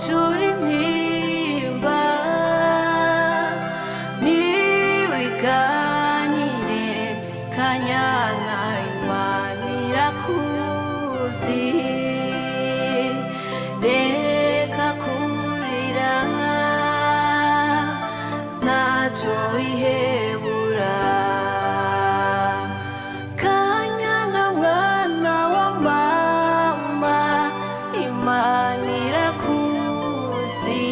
turi nimba niwiganire kanyana Imana irakuzi reka kurira ntacyo wihebura kanyana mwana wa mama Imana irakuzi.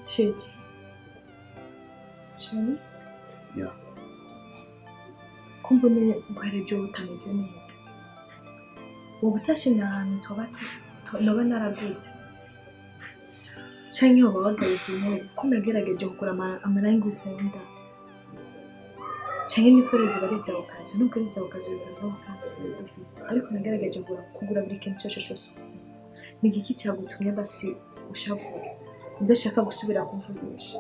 Shit. Shani? Yeah. Kumbe guhereje utameze neza. Ubu utashimye ahantu noba naraguze. Canke uba wagaritse intebe ko nagerageje kugura amarangi ukunda. Canke nikoreze bariza ukazi nubwo ariza ukazi biravuga dufise ariko nagerageje kugura buri kintu cyose. Ni igiki cyagutumye basi ushavura ndashaka gusubira kumvugisha.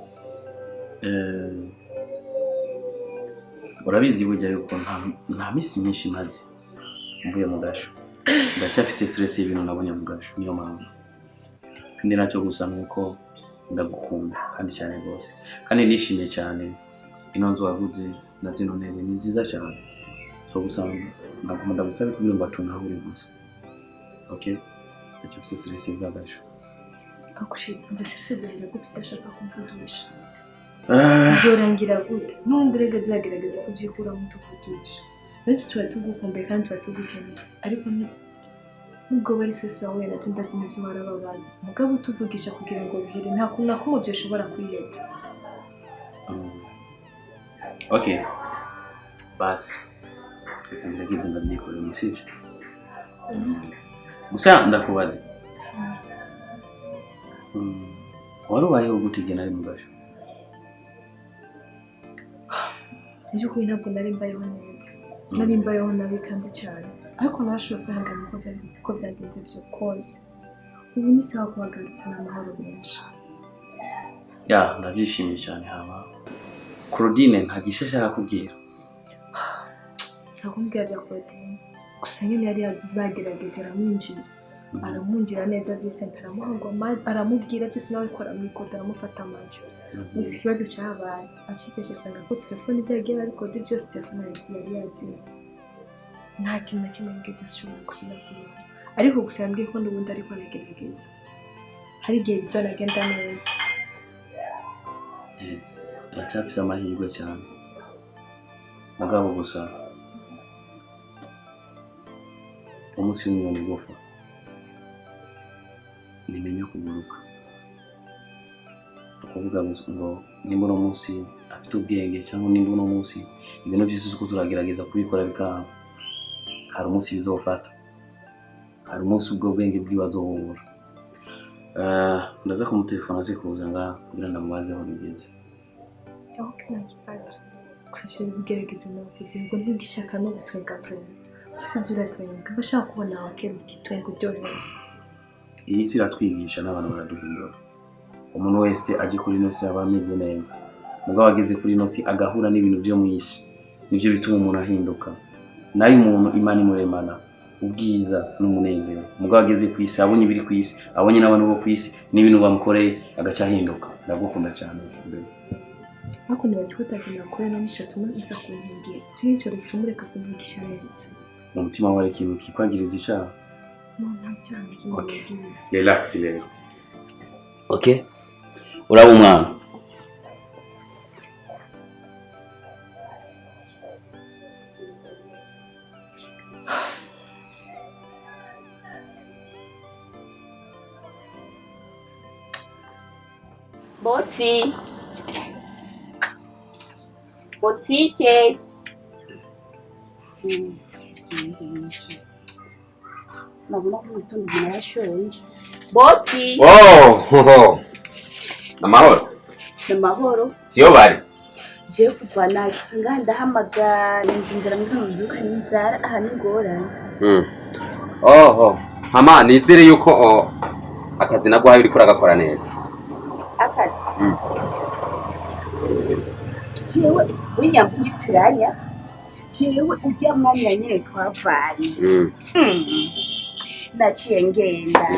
Urabizi burya yuko nta misi myinshi maze mvuye mu gasho ndacyafise stress y'ibintu nabonye mu gasho niyo mpamvu kandi nacyo gusa nuko ndagukunda kandi cyane rwose kandi nishimiye cyane ino nzu waguze na zino ntebe ni nziza cyane so gusa ndagusaba kugira ngo tunahuri gusa. Okay, ndacyafise stress z'agasho akushika ndasese zagira gute udashaka kumvugisha. Nzorangira gute n'undi rega zagerageza kubyikura mu tuvugisha natwe tuba tugukumbuye kandi tuba tugukeneye ariko nubwo bari sese wawe na tunda zimeze barababana mugabo tuvugisha kugira ngo bihere nta kuntu nakumwe byoshobora kwiyetsa. Okay, basi ndagize ndabyikora umusije gusa ndakubaza wari ubayeho gute igihe nari mu gasho? By'ukuri ntabwo nari mbayeho neza nari mbayeho nabi kandi cyane ariko nashoboye kwihangana ko byagenze byo kose ubu ni sawa kubagarutse n'amahoro menshi. Ya ndabyishimiye cyane haba Claudine nta gisha ashaka kubwira. Nakumbwira bya Claudine gusa nyine yari bagerageje aramungira neza Vincent aramubwira cyose nawe ko aramwikoda aramufata amajwi gusa ikibazo cyabaye ashikeshe asanga ko telefone ibyo yagiye ariko byose telefone yari yaziye nta kintu na kimwe yigeze ashobora gusubira kubona ariko gusa yambwiye ko n'ubundi ariko aragerageza hari igihe bizanagenda neza. Aracyafise amahirwe cyane mugabo gusa umunsi w'inyoni gufa nimenya kuguruka ukuvuga ngo nimba uno munsi afite ubwenge cyangwa nimba uno munsi ibintu byose uko turagerageza kubikora bikanga hari umunsi bizofata hari umunsi ubwo bwenge bw'ibazohura. Ndaza kumutelefona aze kuza ngaha kugira ngo ndamubaze aho bigenze. Okay, nakibazo gusa cyo bigerageza no kugira ngo ntugishaka no gutwenga vrema sinzura twenga bashaka kubona wakera igitwengo byohe. Iyi si iratwigisha n'abantu baraduhindura umuntu wese aje kuri nosi aba ameze neza mugabo ageze kuri nosi agahura n'ibintu byo mwishi nibyo bituma umuntu ahinduka nayo umuntu Imana imuremana ubwiza n'umunezero mugabo ageze ku isi abonye ibiri ku isi abonye n'abantu bo ku isi n'ibintu bamukoreye agaca ahinduka. Ndagukunda cyane mbere ariko nibaze ko tagenda kure no nishatu mureka kumbwira cyicyo rutumureka kumvugisha neza mu mutima wawe ikintu kikwagiriza icyaha. Okay, relax rero. Okay, uraba umwana botike nabona ko mutondo umuntu yashonje boti amahoro namahoro siyo bari je kuva nashitse ndahamagara inzira muzuka n'inzara aha ningorane mama nizere yuko akazi nagwaye uri kuragakora neza akazi jewe winyambwitiranya jewe ujya mwanya nyine twavanye naciye ngenda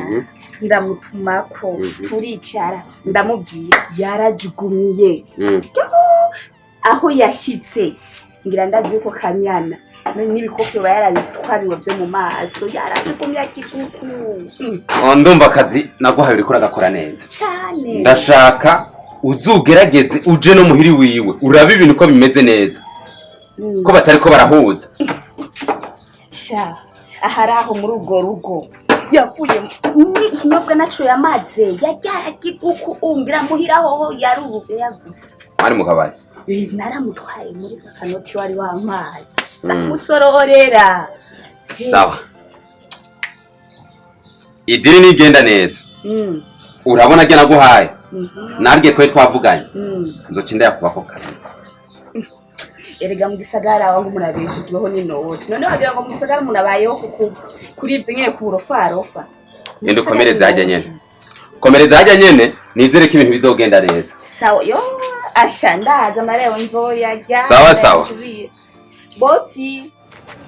ndamutumako turicara ndamubwira yarajugumiye aho yashyitse ngira ndazi ko kanyana n'ibikopo bayarabitwariwe byo mu maso yarajugumiye akikuku ndumva akazi naguhaye uri kuragakora neza cyane ndashaka uzugerageze uje no muhiri wiwe urabe ibintu ko bimeze neza ko batari ko barahuza sha aharaho muri urwo rugo yavuye n'ikinyobwa naco yamaze yajya kikuku umbira muhiraho yarubube yagusa ari mu kabari naramutwaye muri kanoti wari wampaye namusororera sawa idiri nigenda neza urabona ajya naguhaye narye kwe twavuganye nzocinda yakubako kazi erega mu gisagara wangu murabeshejweho n'inoti none wagira ngo mu gisagara munabayeho kuri ibyo nyene ku rofa ende komereza hajya nyene komereza hajya nyene nizere ko ibintu bizogenda neza sawa yo ashandaza mareo nzoya jya sawa boti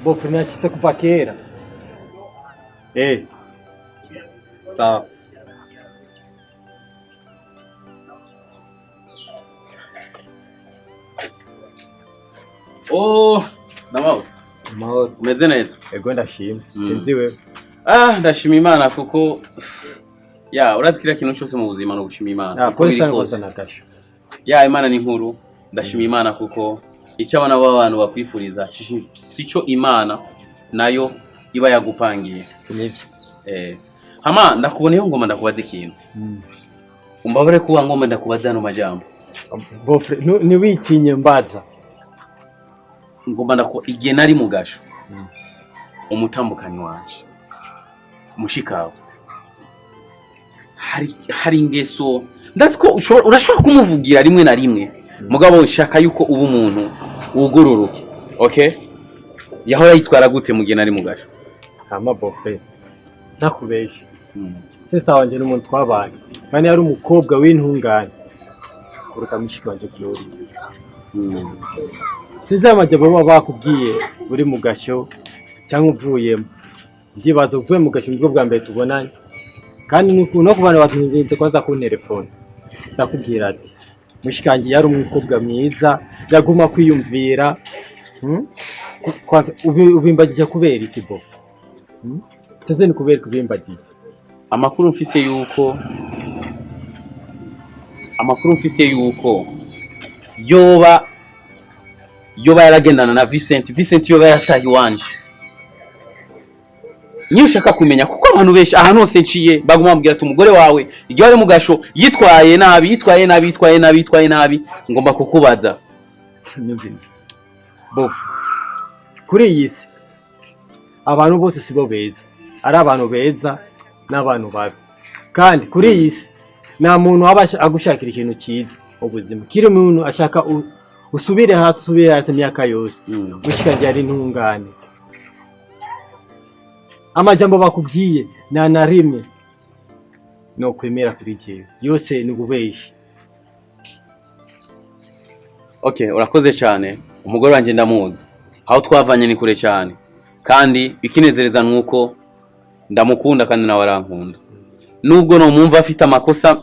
bofu nashitse kuva kera sawa namahoro umeze neza ego ndashima sinzi wewe ndashima Imana kuko urazi kila kintu cyose mu buzima no gushima Imana ko bisa nkoza natasha Imana ni nkuru ndashima Imana kuko icyo abana b'abantu bakwifuriza sico Imana nayo iba yagupangiye hama ndakuboneyeho ngoma ndakubaza ikintu umbabare kuba ngoma ndakubaza no majambo bofre ni witinye mbaza ngoma ndako igihe nari mu gasho umutambukanyi wanje mushikawe hari ingeso ndazi ko urashobora kumuvugira rimwe na rimwe mugabo ushaka yuko uba umuntu wugororoke okay yahora yitwara gute mu gihe nari mu gasho hama bofre nakubesha sister wanje n'umuntu twabanye kandi yari umukobwa w'intungane kuruta mushiki wanje Glory sinzi amajambo baba bakubwiye uri mu gasho cyangwa uvuyemo ndibaza uvuye mu gasho nibwo bwa mbere tubonanye kandi no kubana batunze kwaza ku telefone ndakubwira ati mushikanje yari umukobwa mwiza yaguma kwiyumvira ubimbagije kubera iki bo sinzi ni kubera kubimbagije amakuru mfise yuko yoba yaragendana na Vincent yoba yaratahi wanje niyo ushaka kumenya kuko abantu benshi ahantu hose nciye baguma bambwira ati umugore wawe igihe ari mu gasho yitwaye nabi ngomba kukubaza nyumvise bofu kuri iyi si abantu bose sibo beza ari abantu beza n'abantu babi kandi kuri iyi si nta muntu wabasha agushakira ikintu cyiza ubuzima kiri umuntu ashaka usubire hasi imyaka yose mushikanje ari intungane amajambo bakubwiye na rimwe no kwemera kuri jewe yose ni ububeshi okay urakoze cyane umugore wanje ndamuzi aho twavanye ni kure cyane kandi ikinezereza nuko ndamukunda kandi nawe arankunda nubwo no mumva afite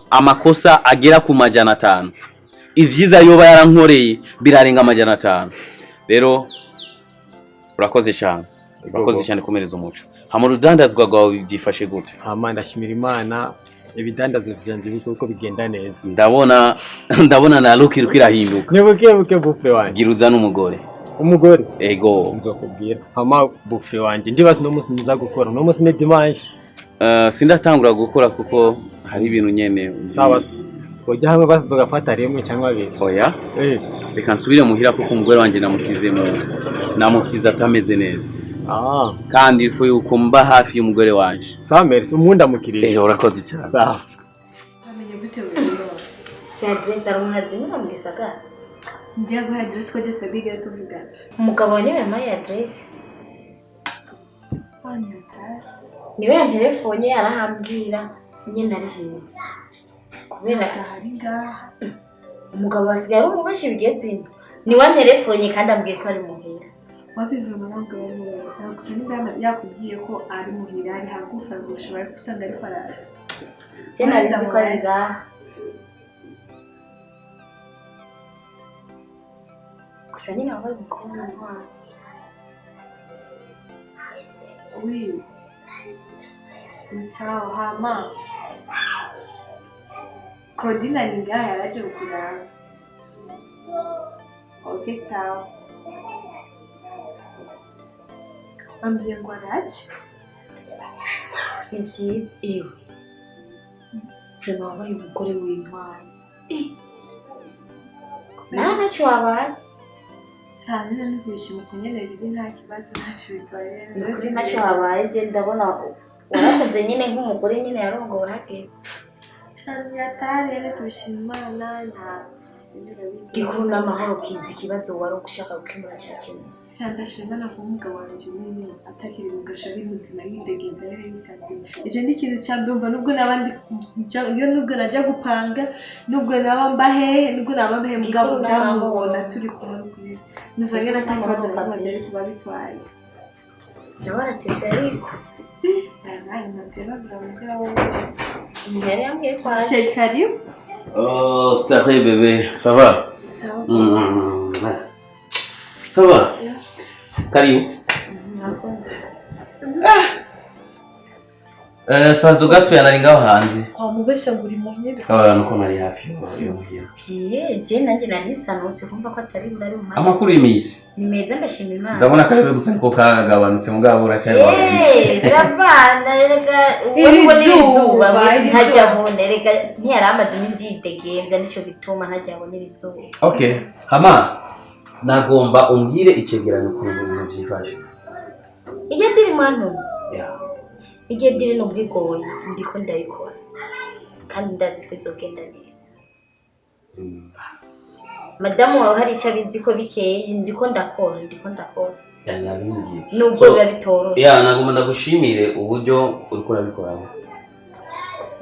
amakosa agera ku 500 ivyiza yoba yarankoreye birarenga 500 rero urakoze cyane komereza umuco hama urudandazwa rwawe byifashe gute hama ndashimira Imana ibidandazwa byanje biko bigenda neza ndabona na look iri kwirahinduka nibuke bufre wanje giruza n'umugore ego nzokubwira hama bufre wanje ndibaza no musi mwiza gukora no musi ne dimanche sindatangura gukora kuko hari ibintu nyene sawa Kujya hamwe basi tugafata rimwe cyangwa abiri. Oya. Reka nsubire muhira kuko umugore wanje namusize atameze neza. kandi ifu yuko mba hafi y'umugore wanje. Sawa merci umunda mukiriye. Urakoze cyane. Sawa. Amenye gute wewe? si aderesi ari umwazimira mu gisagara. Ndiye guha aderesi ko je tubigera tuvugana. Umugabo niwe yampaye aderesi. Anyatara. Niwe yantelefone arahambwira nyine ari hehe. Kubera Ahari ngaha. umugabo wasigaye ari umubashi bigeze. Niwe telefone kandi ambwiye ko ari muhira. Wabivuga ntabwo ari mu gusa gusa niba yakubwiye ko ari muhira ari hagufa gushobora gusanga ari faransa. Je narizi ko ari ngaha. Gusa nyine wabaye umukobwa ntwara. Oui. Ni sawa hama. Claudine ari ngaha yaraje kukuraba. Okay, sawa. Ambwiye ngo araje. Ni byiza ewe. Vraiment wabaye umugore w'intwari. Ntacyo wabaye. Cyane no kwishima kunyene biri nta kibazo ntacyo bitwaye. Nuko ntacyo wabaye je ndabona warakoze nyine nk'umugore nyine yarongowe hageze. Cyane yatare rero tubishimana nta Gikuru n'amahoro kizi ikibazo wari ugushaka gukemura cya kibazo. cyane ndashimana ko umugabo wanje nyine atakiri mu gashabi muzima yidegenza rero yisabye. Icyo ni ikintu cyambumva nubwo nabandi iyo nubwo najya gupanga nubwo naba mbahe nubwo naba mbahe mugabo ndamubona turi kumwe kuri. Nuvanye natangaza ko byari kuba bitwaye. Ndabona tuje ariko. Nani natera bramubwira wowe. Mbere yambwiye ko aje. Shekari. Oh, staré bébé, ça va? Sawa. Ça va? Karibu. Nakonze. Pardon gato yanaringaho hanze. Kwa mubesha nguri muhira. Nuko nari hafi yo muhira. Je nanjye nanisanutse kumva ko atari burari umwana. Amakuru y'imisi. Ni meza ndashima Imana. Ndabona karebe gusa niko kagabanutse mugabo uracyari wawe. Biravana rega uwo ni izuba ntajya abone rega ntiyaramaze imisi yidegemvya nico gituma ntajya abone izuba. Okay. Hama nagomba umbwire icegeranyo ku bintu byifashe. Iyo ndiri mwana. Yeah. Igihe ndiri n'ubwigoye ndiko ndayikora. Kandi ndazi ko izogenda neza. Madamu wawe hari icyo abizi ko bikeye ndiko ndakora. Yanyabimbye. Nubwo biba bitoroshe. Nagomba ndagushimire uburyo uriko urabikoramo.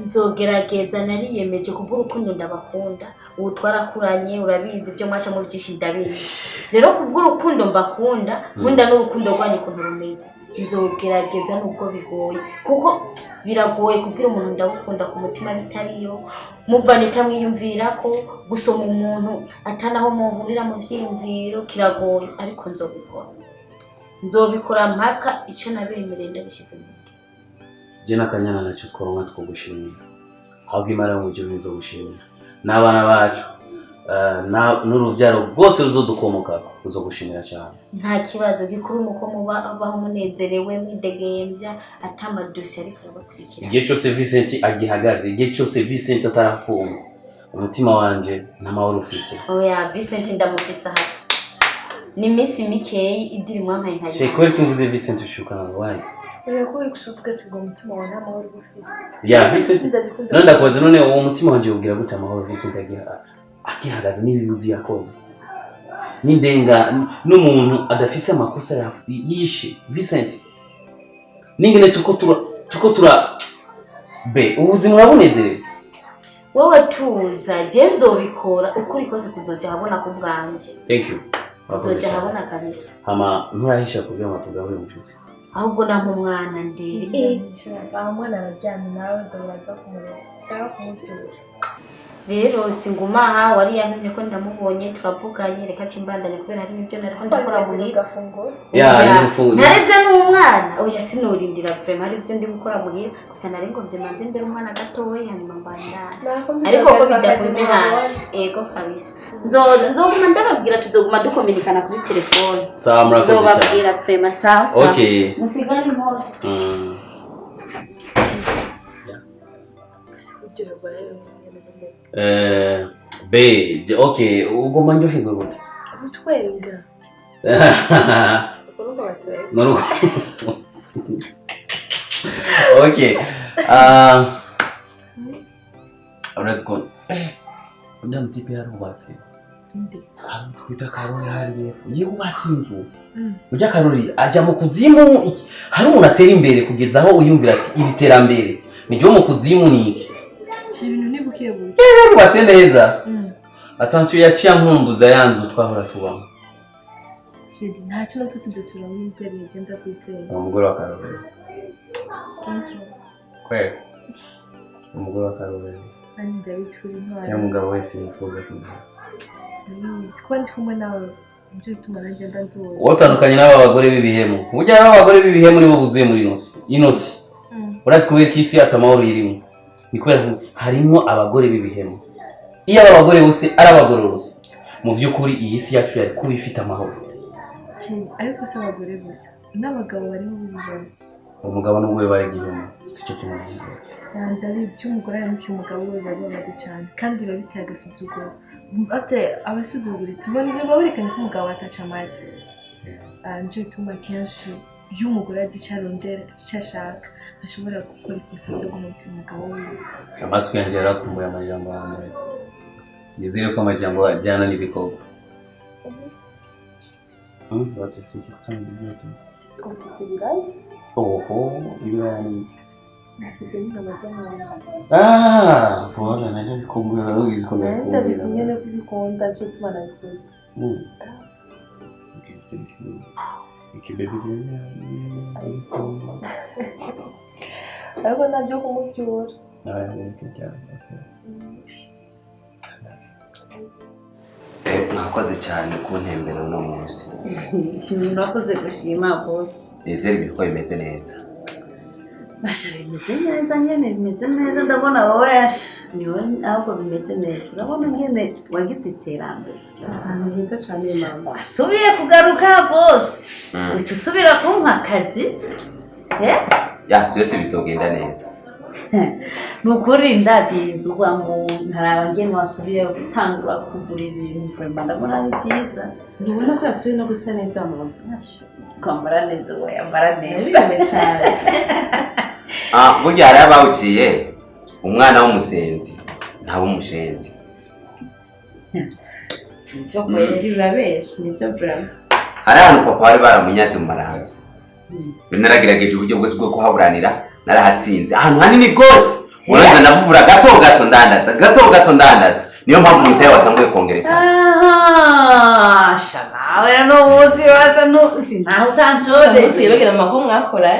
Nzogerageza nariyemeje kuko urukundo ndabakunda. Ubu twarakuranye urabizi ibyo mwasha mu byinshi ndabizi. Rero kubwo urukundo mbakunda, nkunda n'urukundo rwanyu kuntu rumeze. Nzogerageza nubwo bigoye kuko biragoye kubwira umuntu ndagukunda ku mutima bitariyo muvana itamwiyumvira ko gusoma umuntu atanaho muhurira mu vyiyumviro kiragoye ariko nzobikora mpaka icyo nabemereye ndabishyize mu Je nakanyana nacu koronka twogushimira. Ahubwo Imana mu byo bizo gushimira. N'abana bacu n'urubyaro rwose ruzodukomoka uzogushimira cyane. nta kibazo gikuru nuko muba abaho munezerewe mwidegemvya atamadusi ariko arabakurikira. Igihe cyose Vincent agihagaze, igihe cyose Vincent atarafunga, umutima wanje n'amahoro ufise. Oya Vincent ndamufisa hano. Ni misi mikeyi idiri mwampaye ntayo. Kweli kimvuze Vincent ushukana wayi. Ko uri kusuvuga ati ngo umutima wa n'amahoro ufise. Ya Vincent. Nanda kwaze none uwo mutima wanje ugira gute amahoro Vincent agihagaze n'ibibuzi yakoze. Nindenga n'umuntu adafise amakosa yishe Vincent. Ningene tuko tura be ubuzima urabonezere. Wowe tuza je nzobikora ukuri kose kuzoja habona ku bwanje. Thank you. Kuzoja habona kabisa. Hama nturahisha kugira ngo tugahure mucuzi. Ahubwo namwe mwana ndere. Aho mwana araryamye nawe nzobaza kumurusha kumutsura. Rero singumaha wari yamenye ko ndamubonye turavuganye reka cimbandanya kubera hari ibyo nariko ndakora muhira. Ya nifungo. Nareze n'umwana. Oya sinurindira vraiment hari ibyo ndi gukora muhira gusa narengo bye manze imbere umwana gatoya hanyuma mbandana. Ariko ko bidakunze haje. Ego kabisa. Nzoguma ndababwira tuzoguma dukominikana kuri telefone. Sawa murakoze cyane. Nzobabwira vraiment sawa. Okay. Musigane impuhwe. Okay, ugomba njoherwe gute? Utwenga. Nuruko. Okay. Uretse ko uriya mutipe yarubatse. Hano twita Karoli hariya yubatse inzu. Ujya Karoli ajya mu kuzimu, hari umuntu atera imbere kugeza aho uyumvira ati iri terambere niryo mu kuzimu ni ibintu nibukiye buri yubatse neza. Attention yaciye nkumbuza yanzu twahora tubamo. Shidi ntacyo natwe tudasubira muri internet genda twiteye. Umugore wa Karoli. Thank you. Kwe. Umugore wa Karoli. Ani David kuri ntwara. Cyangwa umugabo wese yifuza kuza. Ko ndi kumwe nawe nje bituma nanjye ndandura. Wotandukanye n'aba bagore b'ibihemu. Burya aba bagore b'ibihemu nibo buzuye muri inosi. Urazi kubera kisi atamahoro yirimo. Ni kubera harimo abagore b'ibihemu. Iyo aba bagore bose ari abagororose. Mu by'ukuri iyi si yacu yari kuba ifite amahoro. Ariko se abagore gusa n'abagabo bariho b'ibihemu. Umugabo n'umugore bari igihemu. Sicyo kimwe. David umugore yamukiye umugabo we babonye cyane kandi babiteye agasuzuguro. Afite abasuzuguro tubona ibyo baberekanye ko umugabo ataca amazi. Nje bituma kenshi iyo umugore azi icyo arondera icyo ashaka ashobora gukora ikosa ryo guhemukira umugabo we. Amatwi yanjye yarakumbuye amajambo y'amezi. Nizere ko amajambo ajyana n'ibikoko. Watu sisi kutana n'ibyotes. Oho, ibirani. Nakize n'amajambo. Vuga naje bikumbuye ugize ko nakumbuye. David nyene kubikunda cyo tumana bikunze. Ikibebi ariko nabyo kumuvyura. Mwakoze cyane kuntembera uno munsi. Murakoze gushima boss. Ndizera ibiko bimeze neza. Basha bimeze neza nyene bimeze neza ndabona wowe niwe ahubwo bimeze neza. Urabona nyene wagize iterambere. Ahantu heza cyane mama. Asubiye kugaruka boss. Usubira kumpa akazi? Ya, byose bizogenda neza. Nukuri ndatinze ubwo ntaraba ngene wasubiye gutangura kugura ibintu vraiment ndabona ari byiza. Ntubona ko yasubiye no gusa neza mama. Kwambara neza we yambara neza cyane. Burya hari abawuciye umwana w'umusenzi ntabo umushenzi. Cyo kweri urabeshi nibyo vraiment. Hari ahantu papa bari baramunyaze mu marahanje. Binaragerageje uburyo bwose bwo kuhaburanira narahatsinze. Ahantu hanini rwose. Uraza ndavura gato ndandatsa. Niyo mpamvu mutaye watanguye kongereka. Shana no musi wasa no sinaho tanchore. Tuyibagira amako mwakora.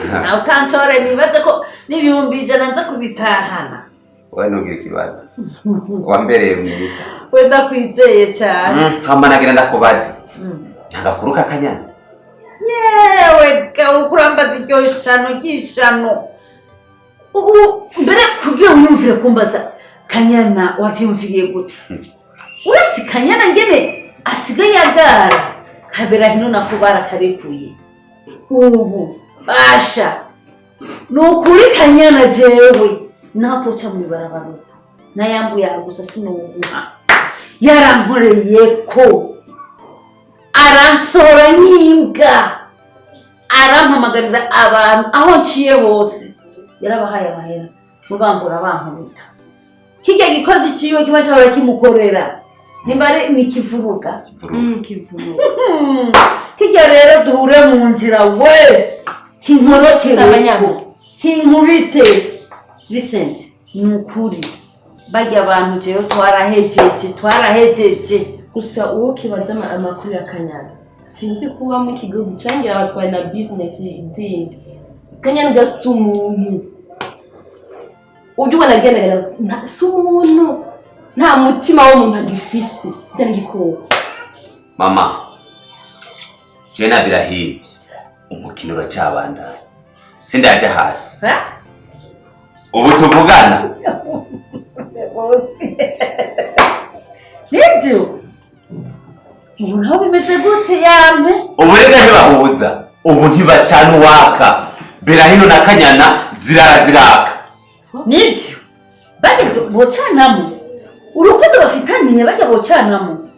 Sinaho tanchore nibaze ko n'ibihumbi ijana nza kubitahana. Wowe ntugire ikibazo. Wambereye mwiza. Wenda kwizeye cyane. Hamanagira ndakubaza. Ntagakuru kakanyana. Yewe ukurambaza iryo shano ry'ishano. Mbere kugira wumvire kumbaza Kanyana wavyumviriye gute? Uretse Kanyana ngene asigaye agara kabera hino nakubara karekuye. Ubu basha nukuri Kanyana jewe naho toca mu barabara. Nayambu ya gusa sinuguha. Yarankoreye ko aransora nkimbwa. Arampamagarira abantu aho nciye hose. Yarabahaye amahera mubambura bankubita. Kijya gikozi ciwe kiba cyahora kimukorera. Nimbare nikivuruga. Kivuruga. Kijya rero duhure mu nzira we. Kinkorokere abanyamo. Kinkubite. Listen, nukuri. Bajya abantu jeyo twarahejeje. Gusa uwo kibaza amakuru ya Kanyana. Sinzi kuba mu kigo gucangira abatwaye na business izindi. Kanyana gasa umuntu. Ujye ubona agendera si umuntu nta mutima w'umuntu agifise byari gikoko. Mama, jena birahiye umukino uracyabanda sindaje hasi. Ubu tuvugana Sibyo? Ubu naho bimeze gute yampe? Ubu rega ntibahuza. Ubu ntibacana uwaka. Birahino na Kanyana ziraka. Nibyo? Bajya bocanamo. Urukundo bafitaniye bajya bocanamo.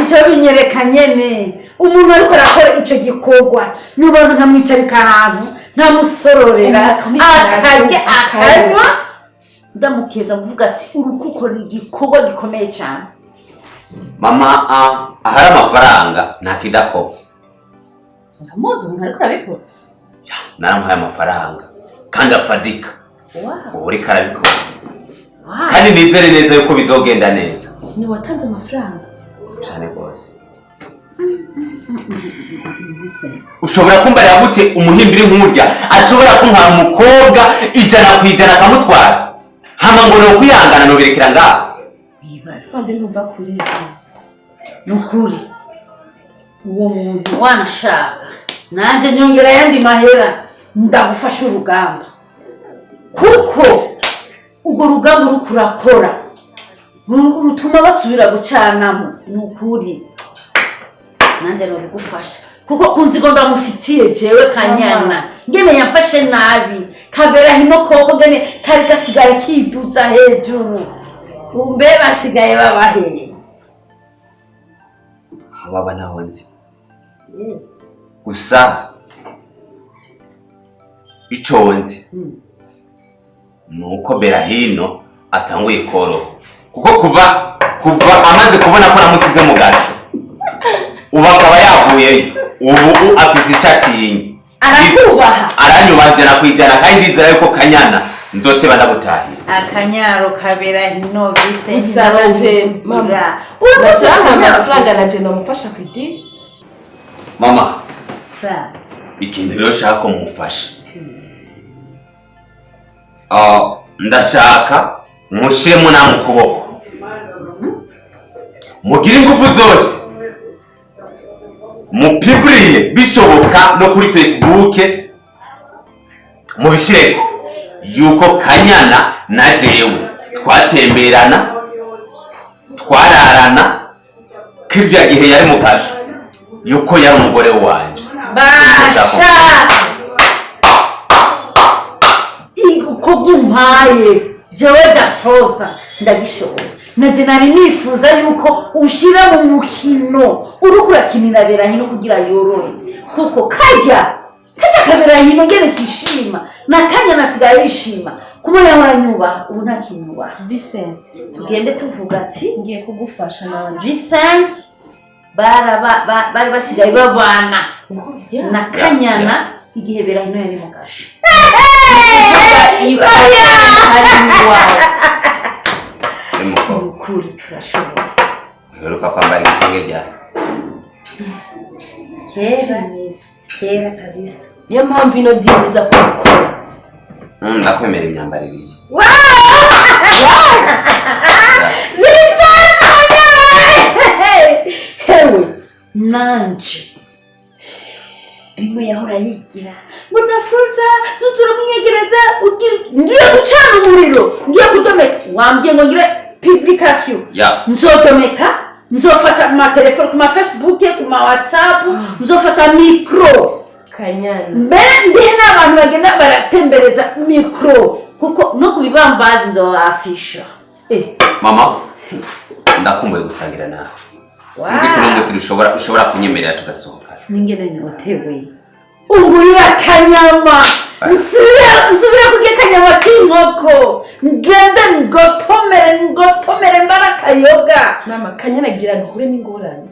Icyo binyerekanye ne. umuntu ariko arakora icyo gikorwa nibaza nkamwicarika ahantu ntamusororera akarya akanywa ndamukeza kuvuga ati urukuko ni igikorwa gikomeye cyane. mama ahari amafaranga nta kidakorwa. ndamuzi umuntu ariko arabikora. naramuhaye amafaranga kandi afadika ubu uriko arabikora Wow. kandi nizere neza yuko bizogenda neza ni watanze amafaranga cyane rwose. ushobora kumbarira gute umuhimbiri nk'urya ashobora kumpa umukobwa 100% akamutwara hama ngo no kwihangana no birekera ngaho? kandi numva kuri nukuri uwo muntu wanashaka nanjye nyongera yandi mahera ndagufasha urugamba kuko urwo rugamba rukurakora rutuma basubira gucanamo. Nukuri nanjye nabigufasha kuko kunzigo ndamufitiye jewe Kanyana ngene yamfashe nabi kabera hino koko ngene kari gasigaye kiduza hejuru umbe basigaye babaheye baba naho nzi gusa icyo nzi nuko Berahino atanguye koroha kuko kuva amaze kubona ko namusize mu gasho ubu akaba yavuyeyo ubu afise icyo atinya arakubaha aranyubaha kwijana kandi ndizera yuko Kanyana nzoteba ndabutahira. Akanyaro kabera hino bise Usabanje mama. Nataka amafaranga na jena mufasha kwidi. mama sa ikintu rero shaka mufasha ndashaka mushiremo na mukuboko mugire ingufu zose mupiguriye bishoboka no kuri Facebook mubishireko yuko Kanyana na jewe twatemberana twararana kirya gihe yari mu kasho yuko yari umugore wanje. basha uko gumpaye jewe Dafosa ndagishoboye naje nari nifuza yuko ushira mu mukino uriko urakinira Berahino kugira yorohe kuko kajya Berahino ngene kishima na Kanyana nasigaye yishima kubona yaranyuba ubu nta kinyuba. Vincent, tugende tuvuga ati ngiye kugufasha nawe. Vincent bari basigaye babana na Kanyana igihe Berahino yari mu gasho. Ukuri turashobora Heruka kwambara igitenge ryari? kera kabisa. Niyo mpamvu ino diza kubikora. Ndakwemera imyambaro ibiri. Hewe nanje bimwe yahora yigira mudafuza nuturamwiyegereza ngiye gucana umuriro ngiye kudomeka wambye ngo ngire publication nzodomeka nzofata ma telefone ku ma Facebook ku ma WhatsApp nzofata micro Kanyana mbere ndihe n'abantu bagenda baratembereza micro kuko no kubibambazi ndo afisha mama ndakumbuye gusangira nawe. Sinzi ko n'umunsi ushobora kunyemerera tugasohoka. Ningene nyotewe ungurira kanyama nsubira kurya kanyama k'inkoko ngende ngotomere mbaraka yoga. mama Kanyana gira ngure n'ingorane.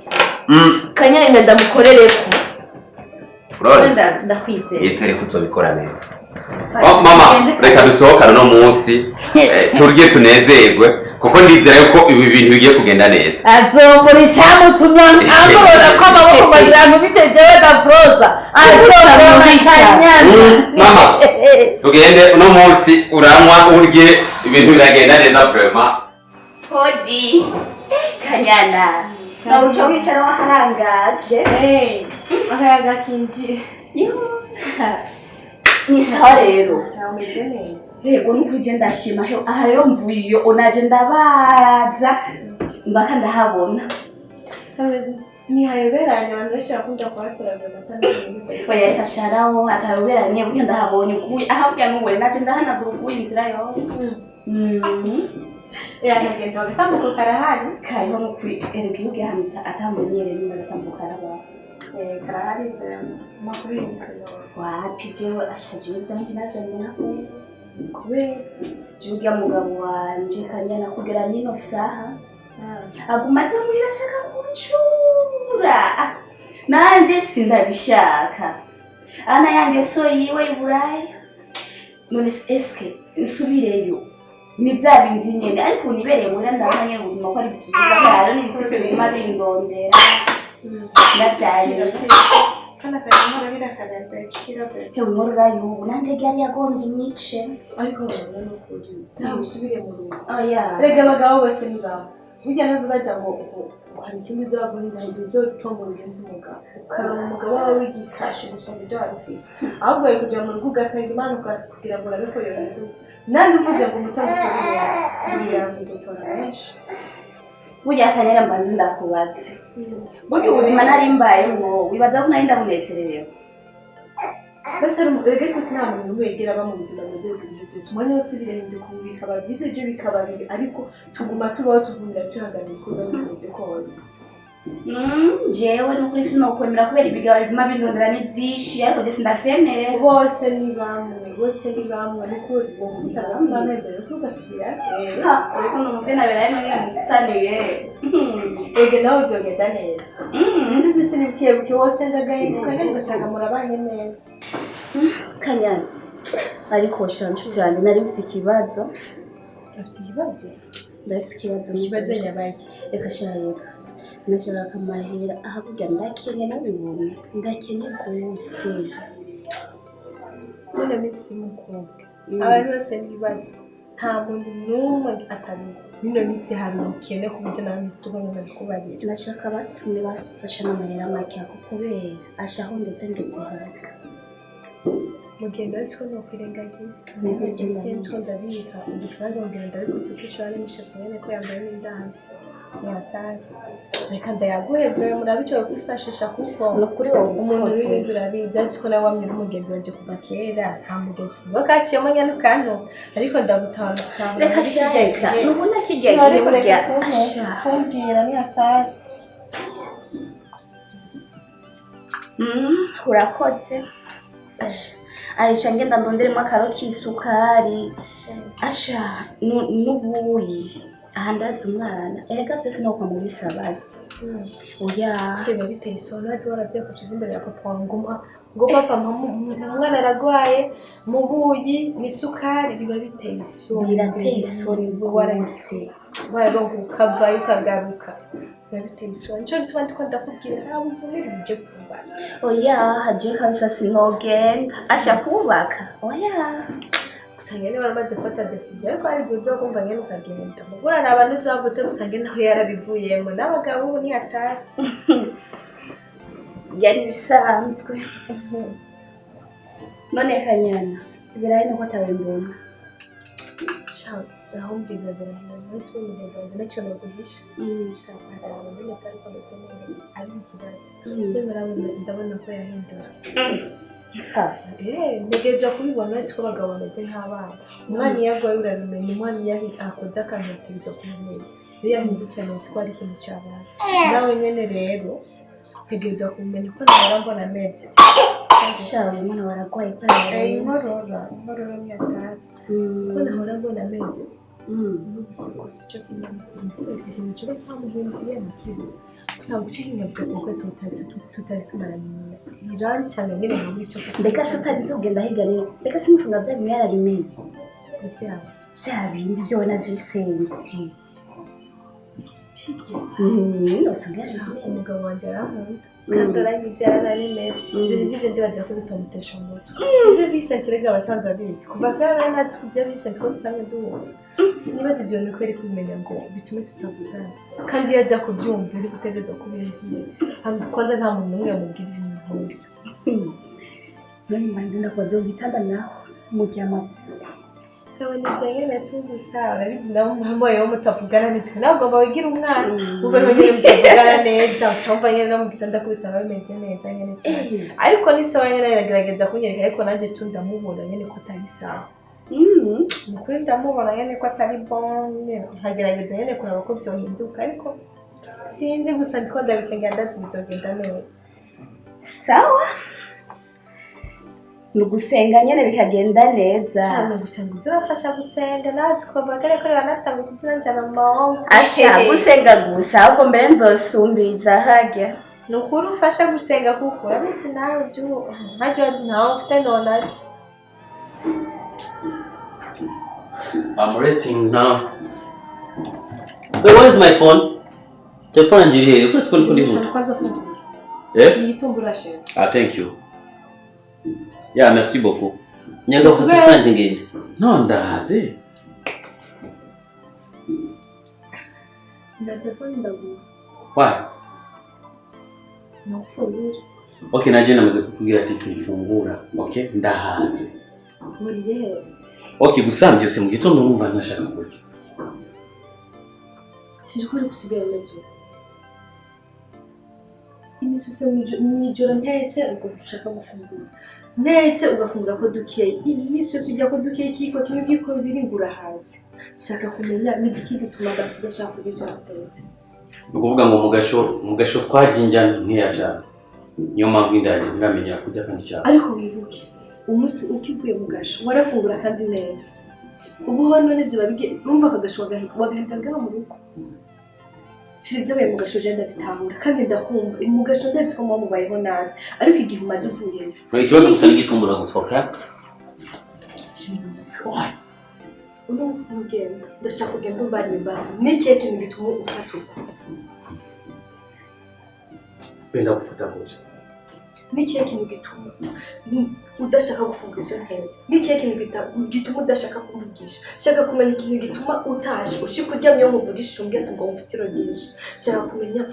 Kanyana ngenda mukorereko. ndakwitse yizere ko uzobikora neza. Mama reka dusohokane no munsi turye tunezerwe kuko ndizera yuko ibi bintu bigiye kugenda neza. azombura icyamutumye ambona ko amaboko magira bitejewe Dafosa azombura Kanyana. Mama tugende no munsi uranywa urye ibintu biragenda neza vraiment. Hodi Kanyana na uco wicara waharangaje Akayaga kinji. ni sawa rero. Sawa meze neza. Yego nukuje ndashima he aha rero mvuye iyo onaje ndabaza mbaka ndahabona. Ni hayoberanye abantu benshi bakunda kwaturana natandukanye. Oya kasharaho atayoberanye buryo ndahabonye kuyi ahabya nuwe naje ndahanagura kuyi inzira yose. Yakagenda agatambuka karahari. Kariho no kuri erega yuge hamita atambonyere n'inda gatambuka araba. karahari amakuru y'ibisino wapi jewe ashaje ivyanje navyo mbona kubera juga mugabo wanje kanyana kugera nino saha agumaze muhira ashaka kuncura nanje sindabishaka ana yange so yiwe iburaya none eske nsubireyo ni bya bindi nyene ariko nibereye muhira ndabanye ubuzima ko ari bwiza rero n'ibiti bima bindondera ndavyaye kana kanyamara birakaganda ikirabe hewe nkora yubu nanje gari yagonda imice ariko urabona n'ukuri ntawe usubire mu rugo oya rega abagabo bose ni bawe burya no bibaza ngo hari ikindi uzavuga ngo ibyo tombo ugenda umugabo ukaronka umugabo wawe w'igikashi gusumba ibyo wari ufise ahubwo ari kujya mu rugo ugasanga imanuka kugira ngo urabikorera mu rugo nandi uvuze ngo umutamutubire kugira ngo uzotora benshi burya akanyera mbanzi ndakubaze burya ubuzima nari mbayemo wibaza ko nari ndabunezerewe bese rege twese nta muntu wegera aba mu buzima bumeze bw'ibyo byose umwanya wose birahinduka ubu bikaba byiza ibyo bikaba bibi ariko tuguma tubaho tuvumira tuhagarara ibikorwa bikunze kose jewe n'ukuri sinokwemera kubera ibigabo biguma bindondera ni byinshi ariko ndetse ndavyemere bose ni bamwe niko bamwe mbere ko ugasubira ariko n'umugore naberaye none mutaniye ege nawe vyogenda neza ibintu byose ni buke wose ngagahinduka kandi ugasanga murabanye neza kanyana ariko shira nshuti yanjye nari mfise ikibazo ndafise ikibazo nyabaki reka shayeka nashaka amahera ahakurya ndakene nabibona ndakene gose none misi mukobwa abantu bose n'ibibazo nta muntu n'umwe atabira bino minsi hari ubukene ku buryo nawe mfite ubwenge kubarira nashaka basufume basufasha n'amahera make ako kubera ashaho ndetse haraka mugendo ariko no kwirengagiza nibyo cyose ndabika udufaranga ngenda ndabikoze ukishora n'imishatsi nyene ko yambaye n'indazi yatari reka ndayaguhe bro murabicaye kwifashisha kuko no kuri wowe umuntu w'ibindi urabizi ariko nawe wamye n'umugenzi wanje kuva kera nta mugenzi ngo kaciyemo nyene kantu ariko ndagutahana reka shayeka nubona kigiye burya asha kumbwira ni atari urakoze asha aisha ngenda ndonderemo akaro k'isukari asha n'ubuyi aha ndazi umwana erega byose no kwa mu bisabazo oya usibe biteye isoni wazi waravye ku imbere ya papa nguma ngo papa umwana aragwaye mu buyi n'isukari biba biteye isoni birateye isoni rwose waronka ukavayo ukagaruka biba biteye isoni nico gituma ndiko ndakubwira ntawe uvumira uje kubaka oya haje kabisa sinogenda asha kubaka oya gusa nyene baramaze gufata decision ariko ari guzo kumva nyene ukagenda mugura n'abantu uzavute gusange naho yarabivuyemo n'abagabo ubu ni atari yari bisanzwe none kanyana ibirayi nuko atabimbona aho mbwira birahera mwese w'umugenzi wanjye nacyo naguhisha shaka abantu nyine atari kwanditse neza ari ikibazo cyo ndabona ko yahindutse ntegereza kubibona ariko ko abagabo bameze nk'abana umwana iyo arwaye urabimenya umwana iyo akoze akantu ategereza kubimenya iyo yahindutse yamutwara ikintu cyabaye nawe nyine rero ntegereza kubimenya uko nahora mbona ameze shawe umwana waragwaye inkorora ni atari uko nahora mbona ameze n'ubusigosi cyo kinyamukuru ikintu kiba cyamuhinduye mu kibi usanga uca hinyavuga ko tutari tumaranye iminsi birancana nyine nka muri cyo mbega se utarinze kugenda higa rero mbega se musunga bya bimwe yarabimenye bya bindi byo na Vicenti usanga umugabo wanjye arankunda kandi aranyibyara narimera ibintu nk'ibyo ndibaza ko bitamutesha umutwe ibyo Vicenti rega abasanzwe babizi kuva kera ntazi ku byo Vicenti ko tutamwe duhutse sinibaza ibyo bintu ko ari kubimenya ngo bitume tutavugana kandi iyo ajya kubyumva ari gutegereza kubimbwira kwanza nta muntu n'umwe yamubwira ibintu nk'ibyo none mbanze ndakoze ubitanda naho muryama Ewe nibyo nyine tugusa urabizi nawe umuhamoye wo mutavugana neza ntabwo bawigira umwana ube nyine mutavugana neza ucumva nyine no mu gitanda kubitaba bimeze neza nyine cyane ariko ni sawa nyine aragerageza kunyereka ariko nanjye tu ndamubona nyine ko atari sawa ni kuri ndamubona nyine ko atari bon nkagerageza nyine kureba ko byohinduka ariko sinzi gusa ndiko ndabisengera ndazi bizogenda neza sawa ni ugusenga nyene bikagenda neza. Cyane gusenga turafasha gusenga natwe twabagare ko banatawe kuturanjana mu mahoro. Asha gusenga gusa ahubwo mbere nzosumbiriza harya. Nukuri ufasha gusenga kuko urabitse nawe byo ntajo ntawe ufite knowledge. I'm rating now. Wait, where is my phone? Telefone yanjye iri he? Let's go to the Kwanza fungu. Eh? Ah, thank you. Yeah, merci beaucoup. Nyaga kwa telefone yanjye ngene. No, ndahaze. Na telefone ndaguha. Why? Nakufungura. Okay, naje namaze kukubwira ati sifungura. Okay, ndahaze. Muriye. Okay, gusa byose mu gitondo numva ntashaka kurya. Sijukuri kusigara mezo. Imisuse mwijoro ntetse ubwo ushaka gufungura. Ntetse ugafungura ko dukeye. Imisuse ujya ko dukeye kiko kimwe byiko biri ngura hanze. Shaka kumenya n'igiki gituma basi udashaka kurya ibyo watetse. Ukuvuga ngo mugasho twajinjana nkiya cyane. Niyo mpamvu indaje ntiramenya kurya kandi cyane. Ariko wibuke umunsi ukivuye mu gasho warafungura kandi neza. Ubu hano n'ibyo babige numva akagasho wagahita ngaho mu rugo. Sivyo bari mu gasho je ndabitahura kandi ndakumva mu gasho ndetse ko mubayeho nabi ariko igihe umaze uvuyeyo. Ikibazo gusa n'igitumbura gusohoka. Uno musi ugenda ndashaka kugenda umbariye basi n'ikihe kintu gituma ufata uko. Benda gufata gutya. N'ikihe kintu gituma udashaka gufungura ibyo ntetse. N'ikihe kintu gituma udashaka kumvugisha. Shaka kumenya ikintu gituma utaje ushika uryamye umuvugisha umbwira ngo mfitiro gisha. Shaka kumenya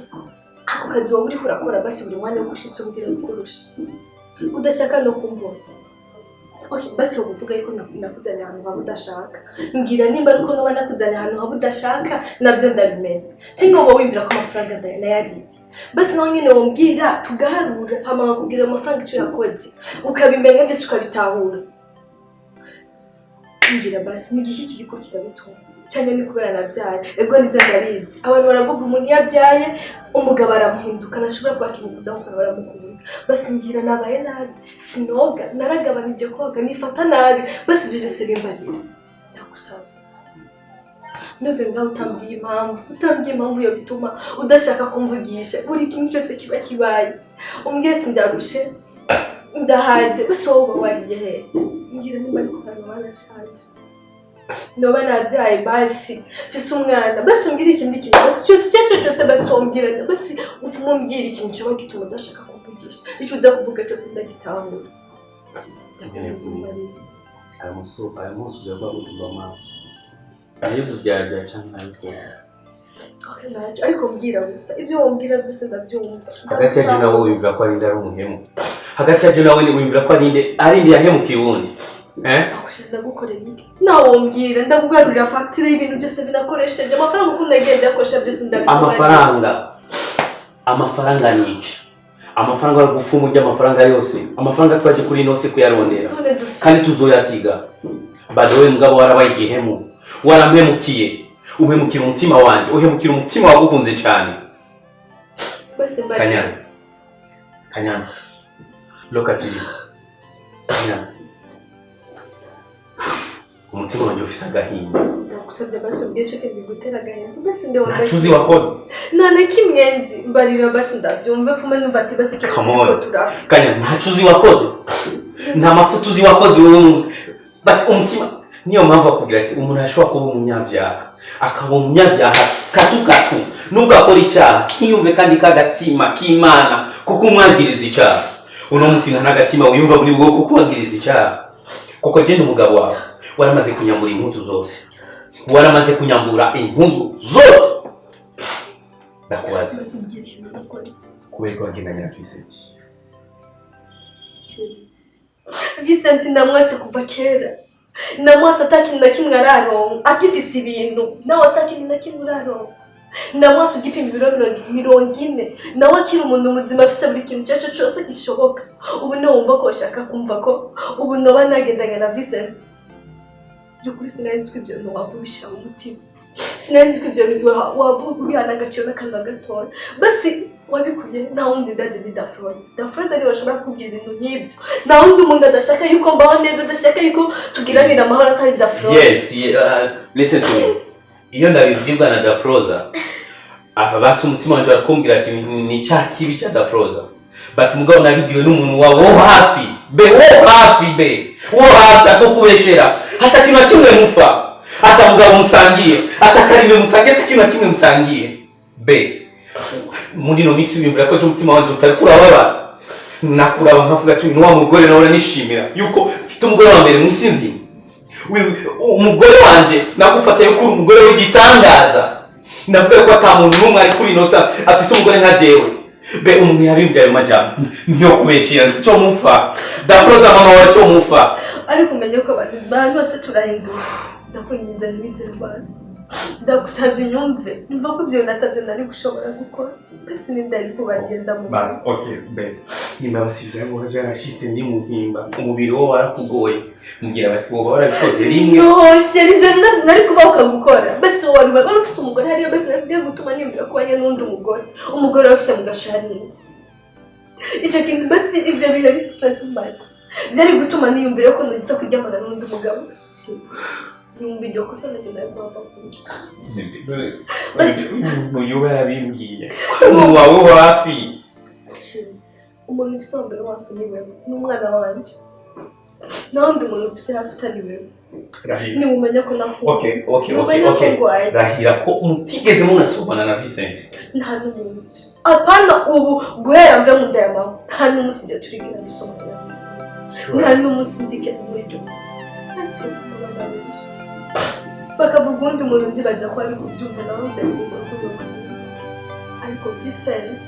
ako kazi wowe uri kurakora basi buri mwanya ugushitse umbwira ukurusha. Udashaka no kumbona. Okay, basi uvuga yuko nakuzanye ahantu haba udashaka. Ngira nimba ariko noba nakuzanye ahantu haba udashaka nabyo ndabimenya. Cyangwa wowe wimvira ko amafaranga ndayariye. Basi nawe nyine wombwira tugaharura hama bakubwira amafaranga icyo yakoze. Ukabimenya byose ukabitahura. Ngira basi n'igiki kiriko kirabituma. Cyane ni kubera navyaye. Ego nivyo ndabizi. Abantu baravuga umuntu yavyaye umugabo aramuhinduka nashobora kwakira ukudakora baramukubura. Basi ngira nabaye nabi. Sinoga naragabanije koga nifata nabi. Basi ibyo byose bimbarira. Ndagusavye. Nove ngaho utambwiye impamvu yo bituma udashaka kumvugisha. Buri kintu cyose kiba kibaye. Umbwira ati ndarushe. Ndahaze. Basi wowe wariye he? Ngira nimba ariko kana barashaje. Noba nabyaye basi fise umwana basi umbwira ikindi kintu basi cyose basi wombwira basi uvumbwira ikintu cyo gituma udashaka kumvugisha icyo uza kuvuga cyose ndagitahura. Aya musu yagwa gutuba amaso. Ariko byajya cyangwa ariko. Okay, naje ariko mbwira gusa ibyo wombwira byose ndabyumva. Hagati yaje nawe wimvira ko ari ndari umuhemu. Hagati yaje nawe wimvira ko ari ndi yahemukiye ubundi. Akushinda gukorera iki? Nawe wombwira ndakugarurira facture y'ibintu byose binakoresheje amafaranga uko ndagenda akoresha byose ndabikora. Amafaranga ni iki? Amafaranga ari gufumu ry'amafaranga yose. Amafaranga twaje kuri nose kuyarondera. Kandi tuzoyasiga. Badowe mugabo warabaye igihemu. Warampemukiye. Uhemukira umutima wanje. Uhemukira umutima wagukunze cyane. Basi mbari. Kanyana. Look at you. Kanyana. Umutima wanjye ufise agahinda. Ndagusabye basi umbwiye cyo kindi gutera agahinda. Basi ndewe ndacuzi wakoze. None kimwenzi mbarira basi ndavyumve fume numva ati basi ko turafa. Kanya ntacuzi wakoze. Nta mafuta uzi wakoze wewe muzi. Basi umutima niyo mpamvu akubwira ati umuntu ashobora kuba umunyabyaha. Akaba umunyabyaha katu. Nubwo akora icyaha ntiyumve kandi kagatima k'Imana kuko umwangiriza icyaha. Uno musi nta nagatima wiyumva muri bwo kuko wangiriza icyaha. Kuko je n'umugabo wawe waramaze kunyambura impuzu zose. Ndakubaza. Kubera ko wagendanye na Vincent ndamwase kuva kera. Ndamwase atakintu na kimwe araronka. Akifise ibintu nawe atakintu na kimwe uraronka. Ndamwase ugipima ibiro 40 nawe akiri umuntu muzima afise buri kintu cyacu cyose gishoboka. Ubu no wumva ko ashaka kumva ko ubu noba nagendanye na Vincent. Kuri sinanzi ko ibyo wavubisha umutima. Sinanzi ko ibyo wavuga bihana agaciro n'akanga gatoya. Basi wabikuye nta wundi ndazi ni Dafroza. Dafroza ariwe ashobora kubwira ibintu nk'ibyo. Nta wundi umuntu adashaka yuko mbaho neza, adashaka yuko tugiranira amahoro atari Dafroza. Yes, listen to me. Iyo ndabibwirwa na Dafroza, basi umutima wanje arakumbwira ati ni cya kibi cya Dafroza. But mugabo nabibwiwe n'umuntu wawe wo hafi. Wo hafi atokubeshera. Hata kintu kimwe mufa. Hata mugabo musangiye, hata karime musangiye, hata kintu kimwe musangiye. Muri no misi wimvira ko umutima wanje utari kurababa. Nakuraba nkavuga ati ni wa mugore nawe nishimira yuko mfite umugore wa mbere musinzi. Umugore wanje nagufataye kuri umugore w'igitangaza. Navuga ko atamuntu n'umwe ari kuri inosa afise umugore nka jewe. Umuntu yabimbye ayo majambo nyo kubeshira cyo mufa. Dafroza mama wa cyo mufa. Ariko umenye ko abantu bose turahindura. Ndakwinginze n'ibizero bana. Ndagusabye unyumve. Mva ko ibyo natavyo nari gushobora gukora. Basi nindari kubagenda mu basi. Okay, nimba basivye ngo haje arashise ndi muhimba. Umubiri wo warakugoye. Mugira basi bo barabikoze rimwe. No, sheri je nari kubaho gukora. Basi wari ufise umugore hariyo basi nagiye gutuma nimvira ko banye n'undi umugore. Umugore wafise mu gasharira. Icyo kintu basi ivyo bihe bitatumatse. Byari gutuma niyumvira ko ngize kuryamana n'undi mugabo. Numbi dyo kosa na tuna kwa pakuki. Basi muyoba yarabimbwiye. Wawe wafi. Umuntu ufise wafi ni wewe. N'umwana wanje. N'undi muntu ufise hafi atari wewe. Rahira. Ni umenya ko nafuka. Okay. Rahira ko mutigeze munasubana na Vincent. Nta n'umunsi. Apana ubu guhera mve mu ndema. Nta n'umunsi ryo turigina dusomana na Vincent. Nta n'umunsi ndike muri byo gusa. Asi uvuga n'abandi. Bakavuga undi muntu ndibaza ko ari kubyumva nawe byari kuvuga gusa. Ariko Vincent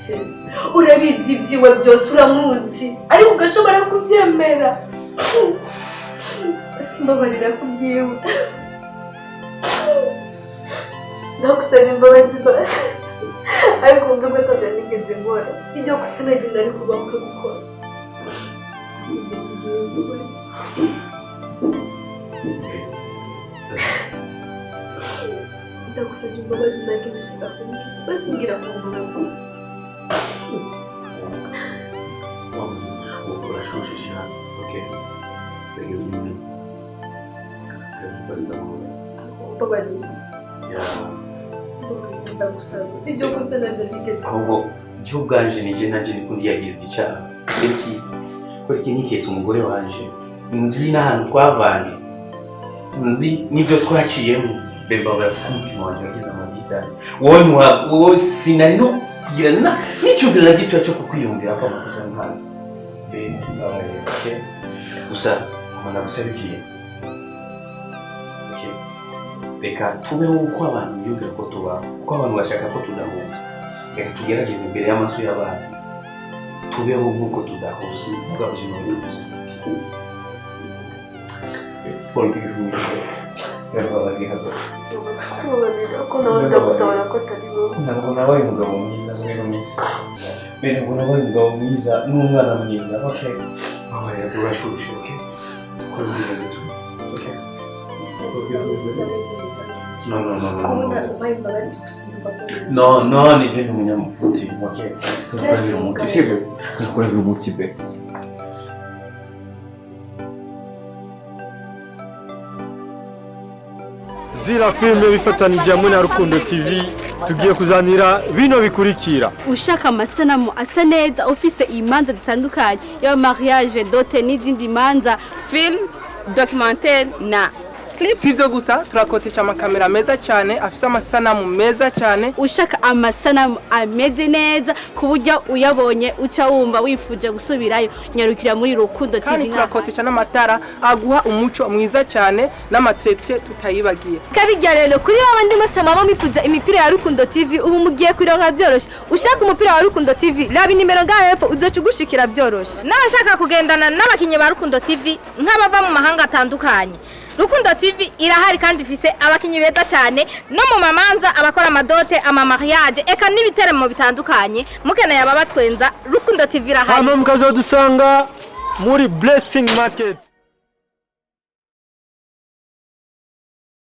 urabizi ibyiwe byose uramunsi ariko ugashobora kubyemera. Simbabarira kubyiwe. Ndagusaba imbabazi basi. Ariko mvuga ko byanigeze ngora. Ibyo kusema ibyo ndari kubaho gukora. Ndagusaba imbabazi nakindi sinakubwira. Basi ngira kumvuga. Urashushe cyane. Okay. Tegeza umuntu. Basta ko. Babarira. Ndagusaba. Ibyo kose navyo nigeze. Ahubwo cyo bwanje nije nanje nikundi yagize icyaha. Kuriki nikese umugore wanje. Nzi n'ahantu twavanye. Nzi n'ibyo twaciyemo. Bemba barakuntima wanje yagize amagitari. Wowe sinari no kugira n'icyumviro na gito cyo kukwiyumvira ko amakosa nkana. Okay. Gusa nkunda gusaba ikintu. Okay. Reka tubeho uko abantu biyumvira ko tubaho. Uko abantu bashaka ko tudahuza. Reka tugerageze imbere y'amaso y'abantu. Tubeho nk'uko tudahuza. Mugabuje n'ubuyobozi. Forgive me. Ntabwo nabaye umugabo mwiza muri ino minsi. Ntabwo nabaye umugabo mwiza n'umwana mwiza. Okay. Wabaye urashushe. Okay. No, ni je n'umunyamufuti. Okay. Turazira umuti. Sibyo? Nakurabira umuti be. Zira filme bifatanije hamwe na Rukundo TV tugiye kuzanira bino bikurikira. Ushaka amasanamu asa neza ufise imanza zitandukanye ya mariage, dote n'izindi manza, film, documentaire na clip. Sivyo gusa turakotesha amakamera meza cyane afise amasanamu meza cyane. Ushaka amasanamu ameze neza kuburyo uyabonye uca wumva wifuje gusubirayo, nyarukira muri Rukundo TV. Kandi turakotesha n'amatara aguha umuco mwiza cyane n'amatrepie tutayibagiye. Kabijya rero kuri abandi musama bo mifuza imipira ya Rukundo TV ubu mugiye kwironka byoroshye. Ushaka umupira wa Rukundo TV rabi nimero ngaho hepfo uzocugushikira byoroshye. N'abashaka kugendana n'abakinyi ba Rukundo TV nk'abava mu mahanga atandukanye. Rukundo TV irahari kandi ifise abakinyi beza cyane no mu mamanza abakora amadote ama mariage eka n'ibiteremo bitandukanye mukeneye ababatwenza Rukundo TV irahari. Hano mukazodusanga muri Blessing Market.